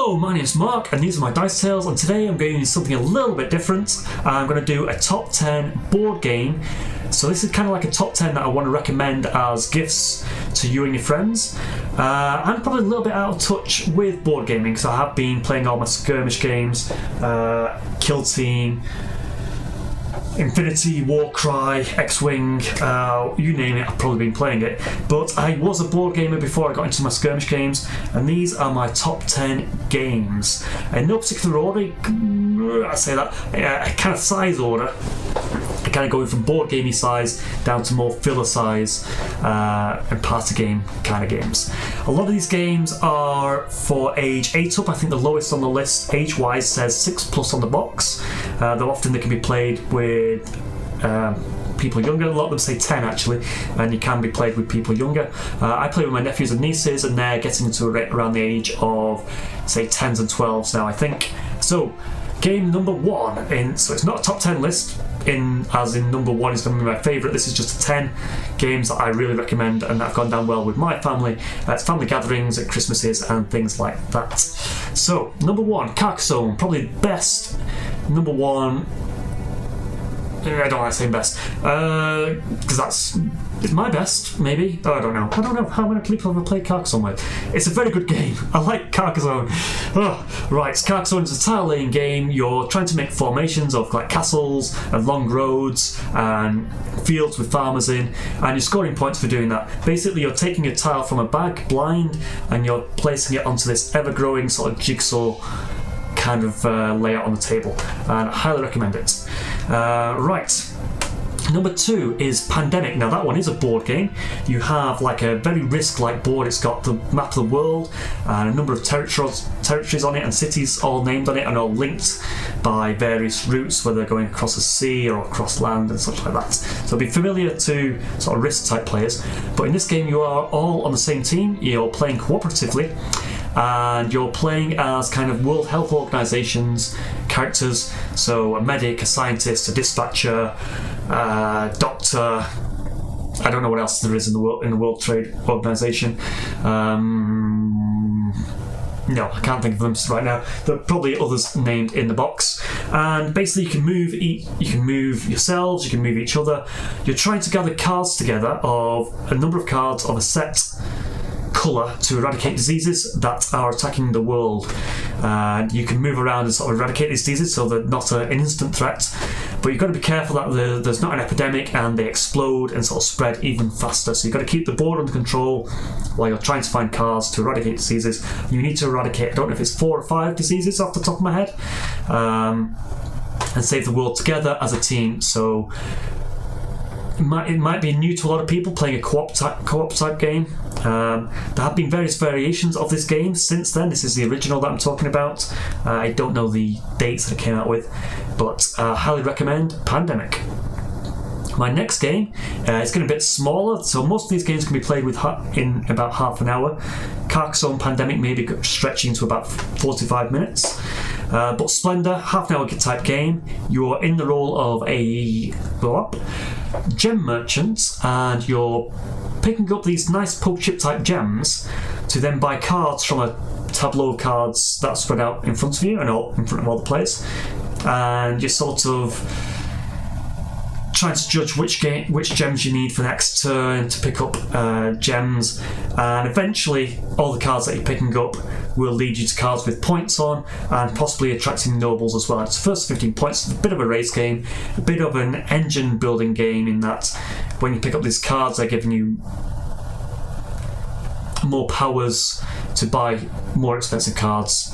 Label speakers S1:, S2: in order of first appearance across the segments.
S1: Hello, my name's Mark and these are my Dice Tales, and today I'm going to do something a little bit different. I'm going to do a top 10 board game. So this is kind of like a top 10 that I want to recommend as gifts to you and your friends. I'm probably a little bit out of touch with board gaming because I have been playing all my skirmish games, Kill Team, Infinity, Warcry, X-Wing, you name it, I've probably been playing it. But I was a board gamer before I got into my skirmish games, and these are my top 10 games. In no particular order, I say that, a kind of size order. I kind of going from board gamey size down to more filler size and party game kind of games. A lot of these games are for age 8 up. I think the lowest on the list age-wise says 6+ on the box. Though often they can be played with people younger. A lot of them say 10 actually, and you can be played with people younger. I play with my nephews and nieces, and they're getting into around the age of say 10s and 12s now, I think. So game number 1 so it's not a top 10 list as in number 1 is going to be my favourite. This is just 10 games that I really recommend and that have gone down well with my family. It's family gatherings at Christmases and things like that. So number 1, Carcassonne, probably best. Number 1, I don't like saying best because it's my best, maybe. I don't know how many people have I played Carcassonne with. It's a very good game. I like Carcassonne. Right, Carcassonne is a tile laying game. You're trying to make formations of like castles and long roads and fields with farmers in, and you're scoring points for doing that. Basically, you're taking a tile from a bag blind and you're placing it onto this ever-growing sort of jigsaw kind of layout on the table, and I highly recommend it. Right. Number 2 is Pandemic. Now that one is a board game. You have like a very Risk-like board. It's got the map of the world and a number of territories on it and cities all named on it and all linked by various routes, whether they're going across the sea or across land and such like that. So it'll be familiar to sort of Risk-type players. But in this game you are all on the same team. You're playing cooperatively, and you're playing as kind of World Health Organization's characters, so a medic, a scientist, a dispatcher, doctor. I don't know what else there is in the World Trade Organization. No, I can't think of them right now. There are probably others named in the box. And basically you can move yourselves, you can move each other. You're trying to gather cards together of a number of cards of a set colour to eradicate diseases that are attacking the world. And you can move around and sort of eradicate these diseases so they're not an instant threat, but you've got to be careful that there's not an epidemic and they explode and sort of spread even faster. So you've got to keep the board under control while you're trying to find cards to eradicate diseases. You need to eradicate, I don't know if it's 4 or 5 diseases off the top of my head, and save the world together as a team. So it might be new to a lot of people playing a co-op type game. There have been various variations of this game since then. This is the original that I'm talking about. I don't know the dates that it came out with, but I highly recommend Pandemic. My next game is getting a bit smaller, so most of these games can be played with in about half an hour. Carcassonne Pandemic maybe stretching to about 45 minutes. But Splendor, half an hour type game. You're in the role of a gem merchant, and you're picking up these nice poke chip type gems to then buy cards from a tableau of cards that's spread out in front of you and in front of all the players, and you're sort of trying to judge which gems you need for the next turn to pick up gems, and eventually all the cards that you're picking up will lead you to cards with points on and possibly attracting nobles as well. It's the first 15 points. It's a bit of a race game, a bit of an engine building game in that when you pick up these cards they're giving you more powers to buy more expensive cards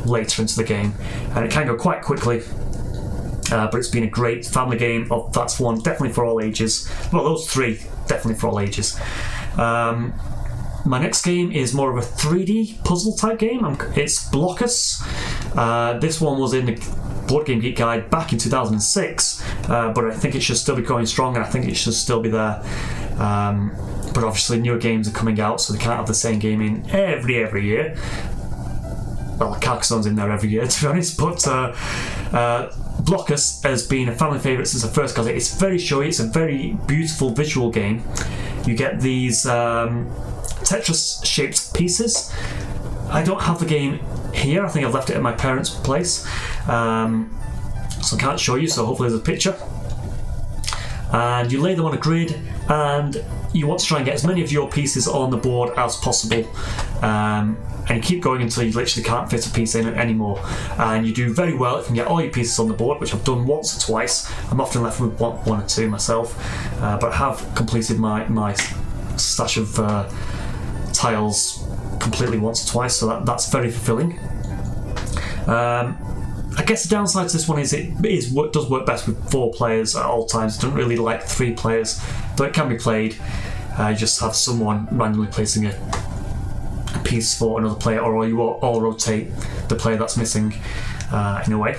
S1: later into the game, and it can go quite quickly. But it's been a great family game. That's one definitely for all ages. Well, those 3 definitely for all ages. My next game is more of a 3D puzzle type game. It's Blokus. This one was in the Board Game Geek Guide back in 2006, but I think it should still be going strong, and I think it should still be there. But obviously newer games are coming out, so they can't have the same game in every year. Well, Carcassonne's in there every year, to be honest, but Blokus has been a family favourite since I first got it. It's very showy, it's a very beautiful visual game. You get these Tetris-shaped pieces. I don't have the game here. I think I've left it at my parents' place, so I can't show you, so hopefully there's a picture. And you lay them on a grid, and you want to try and get as many of your pieces on the board as possible, and you keep going until you literally can't fit a piece in anymore. And you do very well if you can get all your pieces on the board, which I've done once or twice. I'm often left with one or two myself, but I have completed my stash of tiles completely once or twice, so that's very fulfilling. I guess the downside to this one is it does work best with 4 players at all times. It doesn't really like 3 players, though it can be played. You just have someone randomly placing a piece for another player, or you all rotate the player that's missing in a way.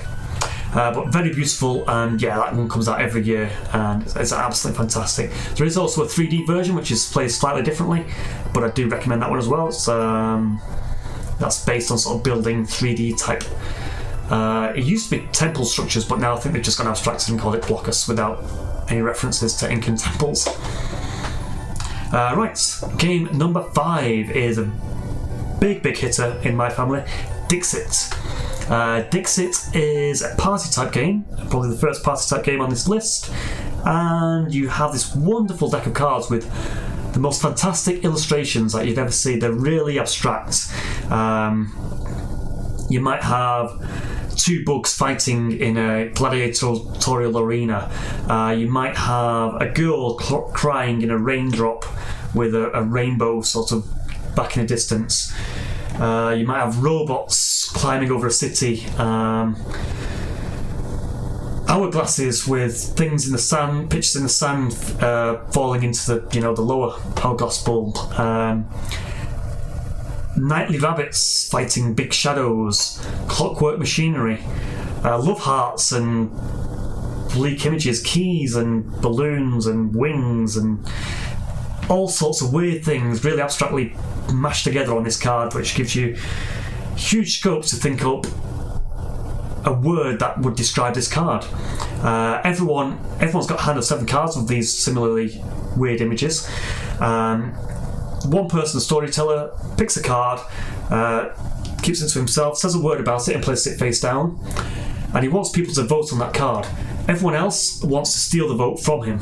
S1: But very beautiful, and yeah, that one comes out every year, and it's absolutely fantastic. There is also a 3D version which is played slightly differently, but I do recommend that one as well. It's that's based on sort of building 3D type. It used to be temple structures, but now I think they've just gone abstracted and called it blockers without any references to Incan temples. Right, game number 5 is a big hitter in my family, Dixit. Dixit is a party type game, probably the first party type game on this list, and you have this wonderful deck of cards with the most fantastic illustrations that you'd ever see. They're really abstract. You might have 2 bugs fighting in a gladiatorial arena. You might have a girl crying in a raindrop with a rainbow sort of back in the distance. You might have robots climbing over a city. Hourglasses with things in the sand, pictures in the sand falling into the lower hourglass bulb. Nightly rabbits fighting big shadows, clockwork machinery, love hearts and bleak images, keys and balloons and wings and all sorts of weird things really abstractly mashed together on this card, which gives you huge scope to think up a word that would describe this card. Everyone's got a hand of 7 cards of these similarly weird images. One person, the storyteller, picks a card, keeps it to himself, says a word about it and places it face down, and he wants people to vote on that card. Everyone else wants to steal the vote from him.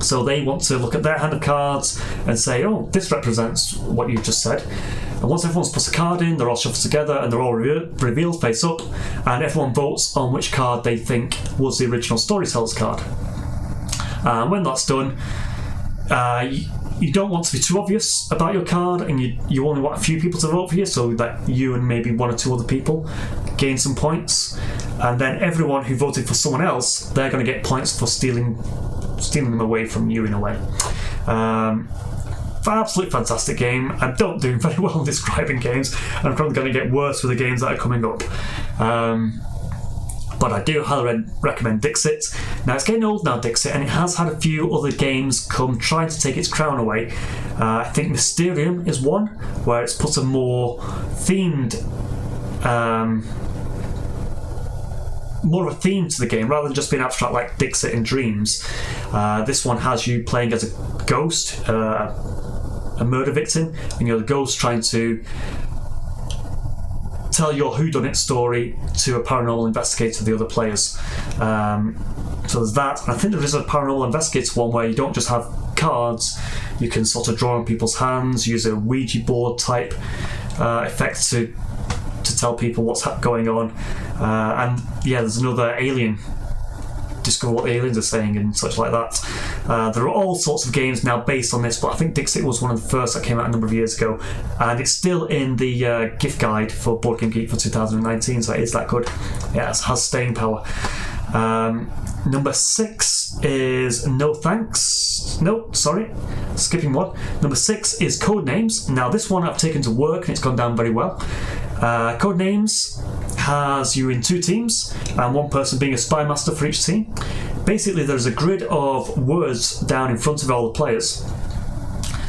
S1: So they want to look at their hand of cards and say, oh, this represents what you just said. And once everyone's put a card in, they're all shuffled together and they're all revealed face up, and everyone votes on which card they think was the original storyteller's card. And when that's done, you don't want to be too obvious about your card, and you only want a few people to vote for you, so that you and maybe 1 or 2 other people gain some points. And then everyone who voted for someone else, they're going to get points for stealing them away from you in a way. Absolutely fantastic game. I don't do very well in describing games, and I'm probably going to get worse with the games that are coming up. But I do highly recommend Dixit. Now, it's getting old now, Dixit, and it has had a few other games come trying to take its crown away. I think Mysterium is one, where it's put a more themed more of a theme to the game rather than just being abstract like Dixit and Dreams. This one has you playing as a ghost, a murder victim, and you're the ghost trying to tell your whodunit story to a paranormal investigator, the other players. So there's that, and I think there is a paranormal investigator one where you don't just have cards, you can sort of draw on people's hands, use a Ouija board type effect to tell people what's going on. And yeah, there's another alien, discover what the aliens are saying and such like that. There are all sorts of games now based on this, but I think Dixit was one of the first that came out a number of years ago, and it's still in the gift guide for Board Game Geek for 2019, so it is that good. Yeah, it has staying power. Number 6 is skipping one. Number 6 is Codenames. Now this one I've taken to work and it's gone down very well. Codenames has you in 2 teams and one person being a spy master for each team. Basically there's a grid of words down in front of all the players.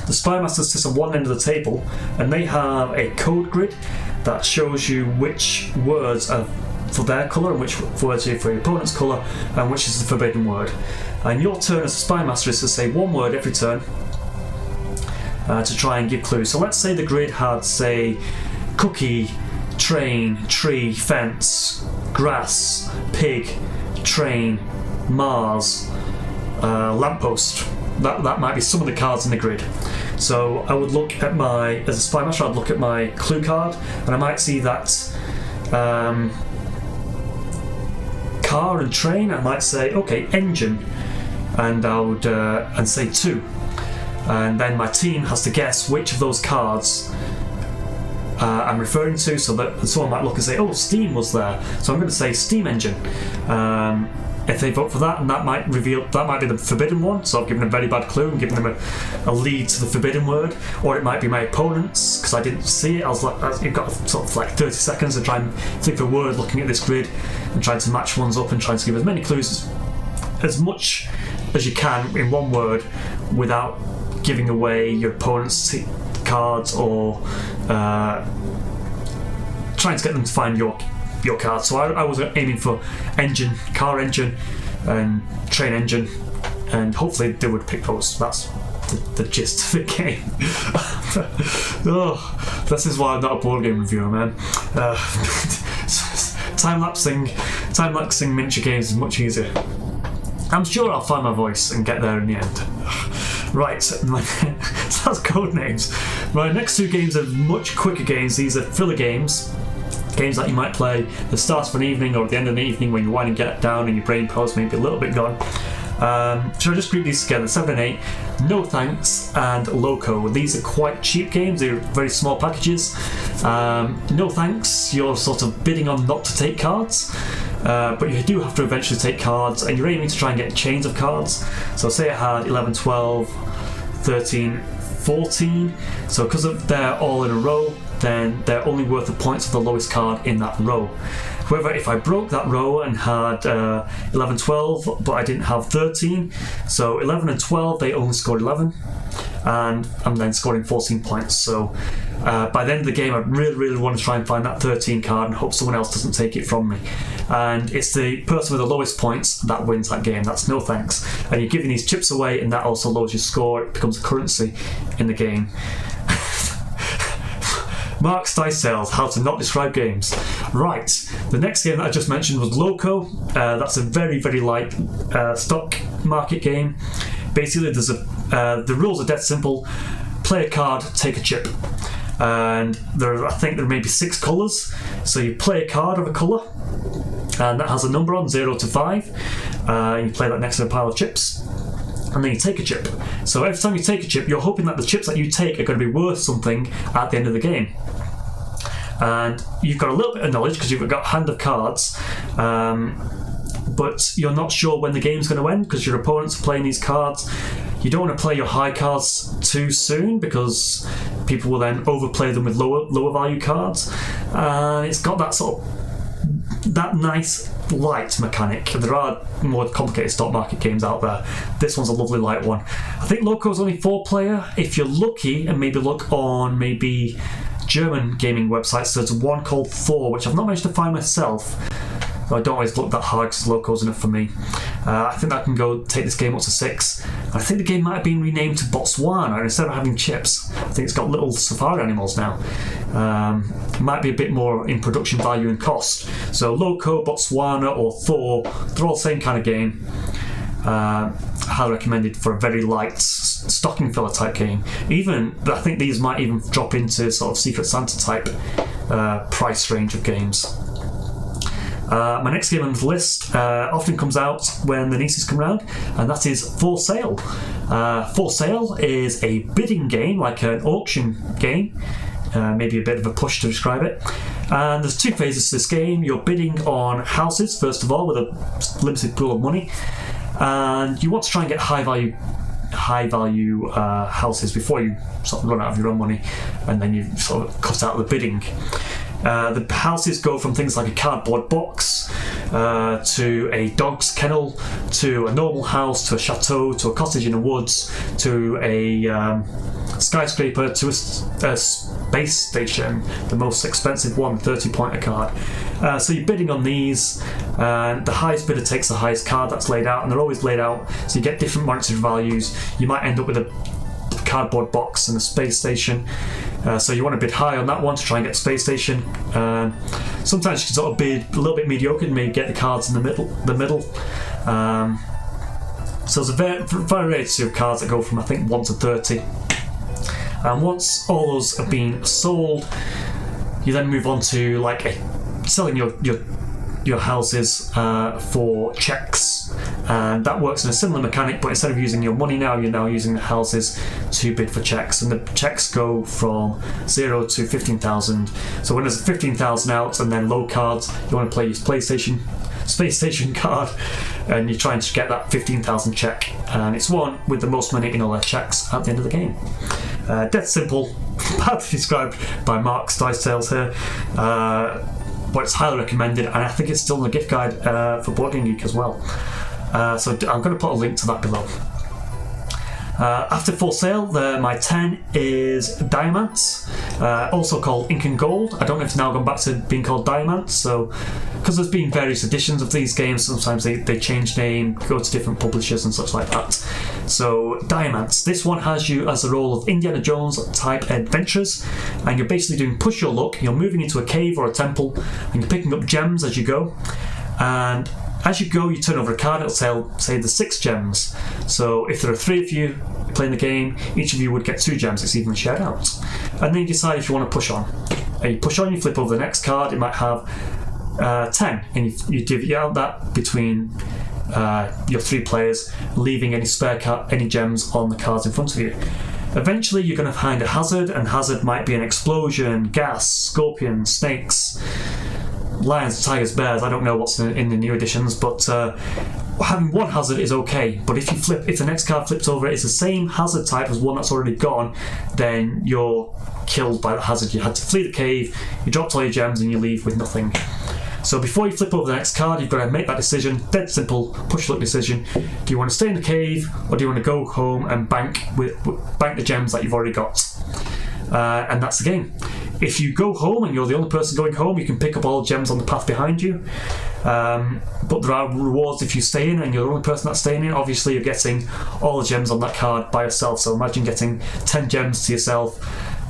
S1: The spy master sits on one end of the table and they have a code grid that shows you which words are for their colour and which words are for your opponent's colour and which is the forbidden word. And your turn as a spy master is to say one word every turn to try and give clues. So let's say the grid had, say, cookie, train, tree, fence, grass, pig, train, Mars, lamppost. That might be some of the cards in the grid. So I would look at as a spy master, I'd look at my clue card, and I might see that car and train. I might say, okay, engine, and I would and say 2, and then my team has to guess which of those cards I'm referring to, so that someone might look and say, oh, steam was there, so I'm going to say steam engine. If they vote for that, and that might be the forbidden one, so I've given a very bad clue and given them a lead to the forbidden word, or it might be my opponent's, because I didn't see it. I was like, you've got sort of like 30 seconds to try and think of a word looking at this grid and trying to match ones up and trying to give as many clues as much as you can in one word without giving away your opponent's cards or trying to get them to find your card. So I was aiming for engine, car engine, and train engine, and hopefully they would pick those. That's the gist of the game. Oh, this is why I'm not a board game reviewer, man. Time-lapsing miniature games is much easier. I'm sure I'll find my voice and get there in the end. Right, so that's code names. My next 2 games are much quicker games. These are filler games that you might play at the start of an evening or at the end of the evening when you're winding down and your brain power's maybe a little bit gone. Should I just group these together? 7 and 8, No Thanks and Loco. These are quite cheap games. They're very small packages. No Thanks, you're sort of bidding on not to take cards, but you do have to eventually take cards, and you're aiming to try and get chains of cards. So say I had 11, 12, 13, 14. So because they're all in a row, then they're only worth the points of the lowest card in that row. However, if I broke that row and had 11, 12, but I didn't have 13, so 11 and 12, they only scored 11, and I'm then scoring 14 points. So by the end of the game, I really want to try and find that 13 card and hope someone else doesn't take it from me. And it's the person with the lowest points that wins that game. That's No Thanks. And you're giving these chips away, and that also lowers your score. It becomes a currency in the game. Mark's Dice Sales, how to not describe games. Right, the next game that I just mentioned was Loco. That's a very light stock market game. Basically, the rules are dead simple. Play a card, take a chip. And I think there may be 6 colours. So you play a card of a colour, and that has a number on 0 to 5. You play that next to a pile of chips, and then you take a chip. So every time you take a chip, you're hoping that the chips that you take are going to be worth something at the end of the game. And you've got a little bit of knowledge because you've got a hand of cards, but you're not sure when the game's going to end because your opponents are playing these cards. You don't want to play your high cards too soon because people will then overplay them with lower value cards. It's got that sort of that nice light mechanic. There are more complicated stock market games out there. This one's a lovely light one. I think Loco's only 4-player. If you're lucky and maybe look on German gaming websites, there's one called Thor, which I've not managed to find myself. I don't always look that hard because Loco's enough for me. I think I can go take this game up to 6. I think the game might have been renamed to Botswana instead of having chips. I think it's got little safari animals now. Might be a bit more in production value and cost. So Loco, Botswana, or Thor, they're all the same kind of game. Highly recommended for a very light stocking filler type game. Even I think these might even drop into sort of Secret Santa type price range of games. My next game on the list often comes out when the nieces come round, and that is For Sale. For Sale is a bidding game, like an auction game, maybe a bit of a push to describe it. And there's 2 phases to this game. You're bidding on houses, first of all, with a limited pool of money, and you want to try and get high value houses before you sort of run out of your own money, and then you sort of cut out the bidding. The houses go from things like a cardboard box to a dog's kennel, to a normal house, to a chateau, to a cottage in the woods, to a skyscraper, to a space station, the most expensive one, 30-point a card. So you're bidding on these, and the highest bidder takes the highest card that's laid out, and they're always laid out so you get different monetary values. You might end up with a cardboard box and a space station. So you want to bid high on that one to try and get the space station. Sometimes you can sort of bid a little bit mediocre and maybe get the cards in the middle. So there's a variety of cards that go from I think 1 to 30. And once all those have been sold, you then move on to like selling your houses for checks, and that works in a similar mechanic, but instead of using your money now, you're now using the houses to bid for checks, and the checks go from 0 to 15,000. So when there's 15,000 out and then low cards, you want to play your space station card, and you're trying to get that 15,000 check, and it's one with the most money in all their checks at the end of the game. Dead simple, badly described by Mark's Dice Tales here, but it's highly recommended, and I think it's still in the gift guide for Board Game Geek as well. So I'm going to put a link to that below. After for sale, my 10 is Diamonds, also called Ink and Gold. I don't know if it's now gone back to being called Diamonds, so because there's been various editions of these games, sometimes they change name, go to different publishers and such like that. So Diamonds, this one has you as the role of Indiana Jones type adventurers, and you're basically doing push your luck. You're moving into a cave or a temple, and you're picking up gems as you go, and as you go, you turn over a card, it'll say the 6 gems. So if there are 3 of you playing the game, each of you would get 2 gems, it's evenly shared out. And then you decide if you want to push on. You push on, you flip over the next card, it might have 10, and you divvy out that between your 3 players, leaving any gems on the cards in front of you. Eventually you're going to find a hazard, and hazard might be an explosion, gas, scorpions, snakes, lions, tigers, bears. I don't know what's in the new editions, but having one hazard is okay. But if the next card flips over, it's the same hazard type as one that's already gone, then you're killed by the hazard. You had to flee the cave, you dropped all your gems, and you leave with nothing. So before you flip over the next card, you've got to make that decision. Dead simple, push luck decision. Do you want to stay in the cave, or do you want to go home and bank the gems that you've already got? And that's the game. If you go home and you're the only person going home, you can pick up all the gems on the path behind you. But there are rewards if you stay in and you're the only person that's staying in. Obviously, you're getting all the gems on that card by yourself. So imagine getting 10 gems to yourself.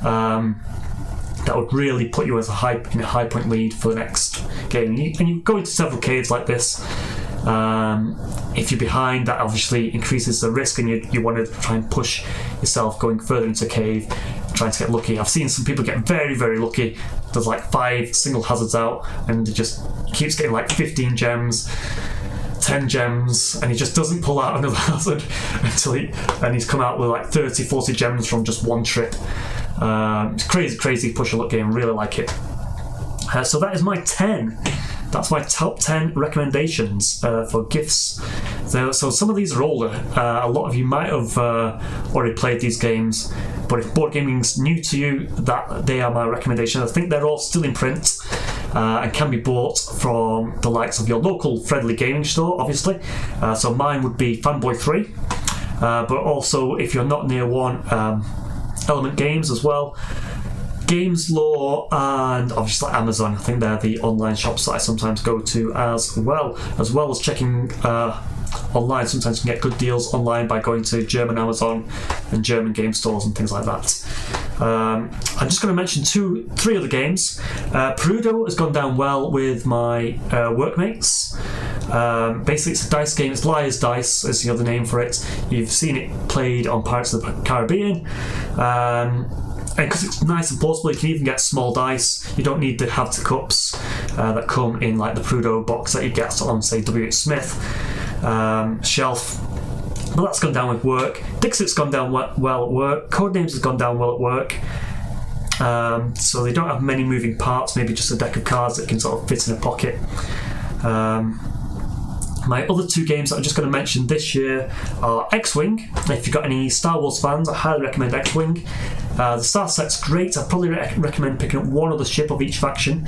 S1: That would really put you as a high point lead for the next game. And you go into several caves like this. If you're behind, that obviously increases the risk, and you want to try and push yourself going further into a cave, trying to get lucky. I've seen some people get very, very lucky. There's like 5 single hazards out, and he just keeps getting like 15 gems, 10 gems, and he just doesn't pull out another hazard until he's come out with like 30, 40 gems from just one trip. It's crazy push a luck game. Really like it. So that is my 10. That's my top 10 recommendations for gifts. So some of these are older. A lot of you might have already played these games, but if board gaming's new to you, they are my recommendations. I think they're all still in print and can be bought from the likes of your local friendly gaming store, obviously. So mine would be Fanboy 3, but also if you're not near one, Element Games as well. Games Law, and obviously Amazon. I think they're the online shops that I sometimes go to as well as checking online. Sometimes you can get good deals online by going to German Amazon and German game stores and things like that. I'm just going to mention 3 other games. Perudo has gone down well with my workmates. Basically it's a dice game. It's Liar's Dice is the other name for it. You've seen it played on Pirates of the Caribbean. And because it's nice and portable, you can even get small dice. You don't need to have the cups that come in like the Perudo box that you get on, say, W.H. Smith shelf. But that's gone down with work. Dixit's gone down well at work. Codenames has gone down well at work. So they don't have many moving parts, maybe just a deck of cards that can sort of fit in a pocket. My other 2 games that I'm just going to mention this year are X-Wing. If you've got any Star Wars fans, I highly recommend X-Wing. The star set's great. I probably recommend picking up one other ship of each faction.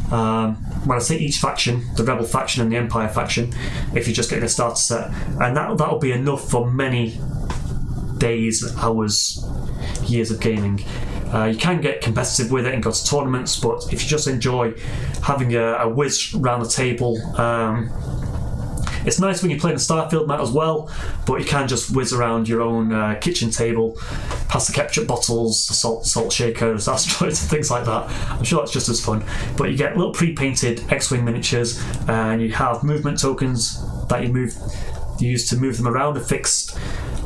S1: When I say each faction, the Rebel faction and the Empire faction, if you're just getting a starter set. And that'll be enough for many days, hours, years of gaming. You can get competitive with it and go to tournaments, but if you just enjoy having a whiz round the table, It's nice when you're playing a Starfield map as well, but you can just whiz around your own kitchen table, past the ketchup bottles, the salt shakers, asteroids and things like that. I'm sure that's just as fun. But you get little pre-painted X-Wing miniatures, and you have movement tokens that you use to move them around a fixed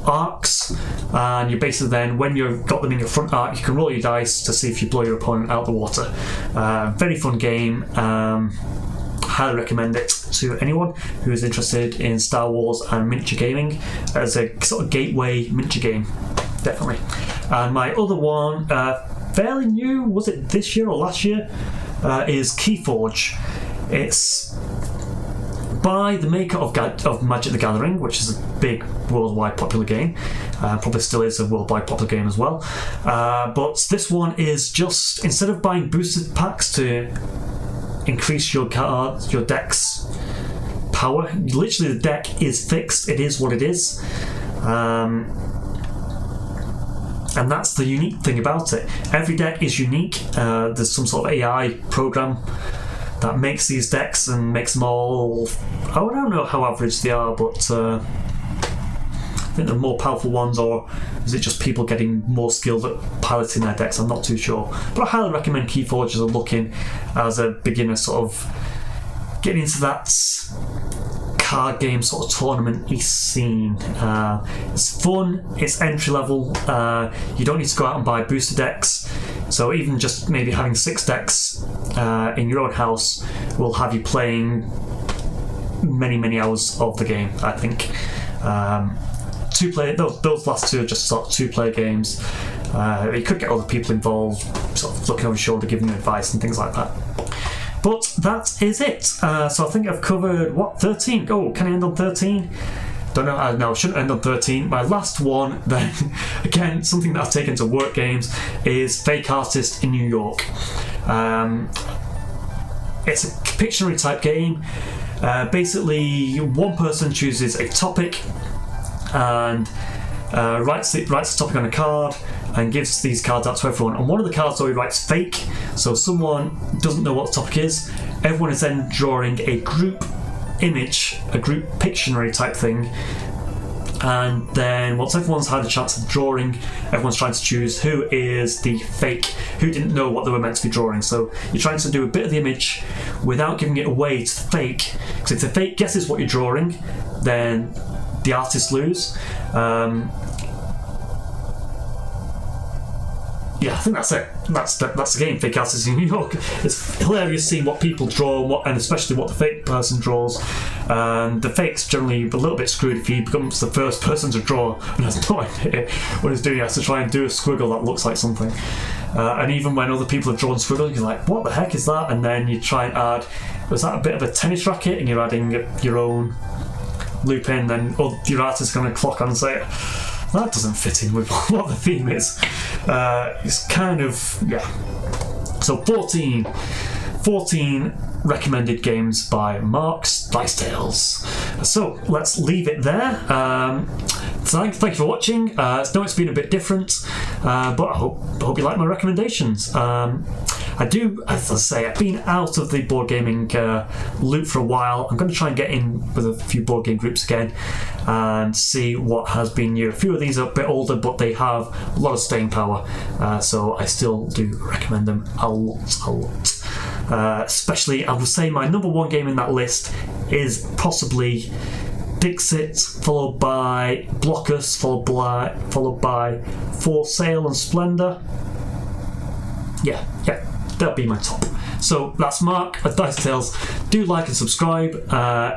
S1: arcs, and you basically then, when you've got them in your front arc, you can roll your dice to see if you blow your opponent out the water. Very fun game. Highly recommend it to anyone who is interested in Star Wars and miniature gaming as a sort of gateway miniature game, definitely. And my other one, fairly new, was it this year or last year, is Keyforge. It's by the maker of Magic the Gathering, which is a big worldwide popular game. Probably still is a worldwide popular game as well. But this one is just, instead of buying boosted packs to increase your deck's power, literally the deck is fixed. It is what it is. And that's the unique thing about it. Every deck is unique. There's some sort of AI program that makes these decks and makes them all... I don't know how average they are, but I think they're more powerful ones, or is it just people getting more skilled at piloting their decks? I'm not too sure. But I highly recommend Keyforge as a look-in, as a beginner, sort of getting into that card game sort of tournament-y scene. It's fun, it's entry-level, you don't need to go out and buy booster decks, so even just maybe having 6 decks in your own house will have you playing many hours of the game, I think. Those last two are just sort of 2-player games. You could get other people involved, sort of looking over your shoulder, giving you advice and things like that. But that is it. So I think I've covered, 13? Oh, can I end on 13? Don't know. No, I shouldn't end on 13. My last one, then, again, something that I've taken to work games, is Fake Artist in New York. It's a Pictionary type game. Basically, one person chooses a topic and writes the topic on a card and gives these cards out to everyone. And one of the cards already writes fake, so someone doesn't know what the topic is. Everyone is then drawing a group image, a group Pictionary type thing, and then once everyone's had a chance of drawing, everyone's trying to choose who is the fake, who didn't know what they were meant to be drawing. So you're trying to do a bit of the image without giving it away to the fake, because if the fake guesses what you're drawing, then the artists lose. Yeah, I think that's it. That's the game, Fake Artists in New York. It's hilarious seeing what people draw, and especially what the fake person draws. The fake's generally a little bit screwed if he becomes the first person to draw and has no idea what he's doing. He has to try and do a squiggle that looks like something. And even when other people have drawn squiggles, you're like, what the heck is that? And then you try and add, was that a bit of a tennis racket? And you're adding your own loop in, then your artist's going to clock on and say, that doesn't fit in with what the theme is. It's kind of, yeah. So 14 recommended games by Mark's Dice Tales. So let's leave it there. Thank you for watching. I know it's been a bit different, but I hope you like my recommendations. I do, as I say, I've been out of the board gaming loop for a while. I'm going to try and get in with a few board game groups again and see what has been new. A few of these are a bit older, but they have a lot of staying power, so I still do recommend them a lot. Especially, I would say my number one game in that list is possibly Dixit, followed by Blockers, followed by For Sale and Splendor. Yeah, that'll be my top. So that's Mark at Dice Tales. Do like and subscribe.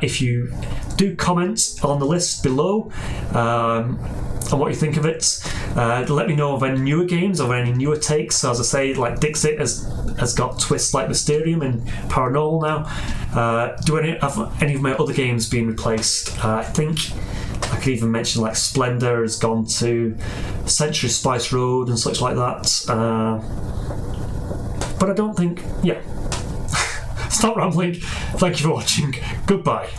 S1: If you do comment on the list below on what you think of it. Let me know of any newer games or any newer takes. As I say, like Dixit has got twists like Mysterium and Paranormal now. Do any of my other games been replaced? I think I could even mention like Splendor has gone to Century Spice Road and such like that. But I don't think... Yeah. Stop rambling. Thank you for watching. Goodbye.